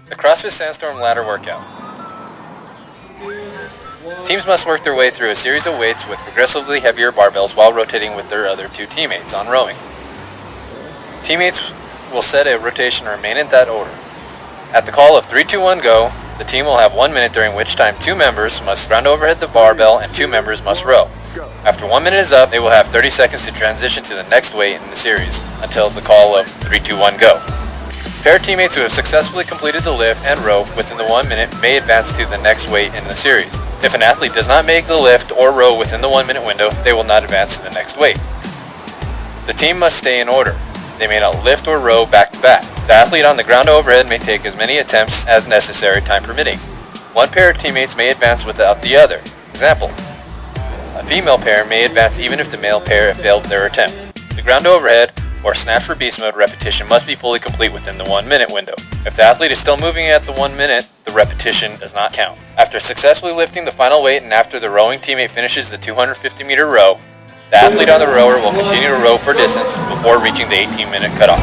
The CrossFit Sandstorm ladder workout. Teams must work their way through a series of weights with progressively heavier barbells while rotating with their other two teammates on rowing. Teammates will set a rotation and remain in that order. At the call of 3, 2, 1, go, the team will have 1 minute during which time 2 members must ground overhead the barbell and 2 members must row. After 1 minute is up, they will have 30 seconds to transition to the next weight in the series until the call of 3, 2, 1, go. Pair teammates who have successfully completed the lift and row within the 1 minute may advance to the next weight in the series. If an athlete does not make the lift or row within the 1 minute window, they will not advance to the next weight. The team must stay in order. They may not lift or row back to back. The athlete on the ground overhead may take as many attempts as necessary, time permitting. One pair of teammates may advance without the other. Example: a female pair may advance even if the male pair failed their attempt. The ground overhead or snatch for beast mode repetition must be fully complete within the 1 minute window. If the athlete is still moving at the 1 minute, the repetition does not count. After successfully lifting the final weight and after the rowing teammate finishes the 250 meter row, the athlete on the rower will continue to row for distance before reaching the 18-minute cutoff.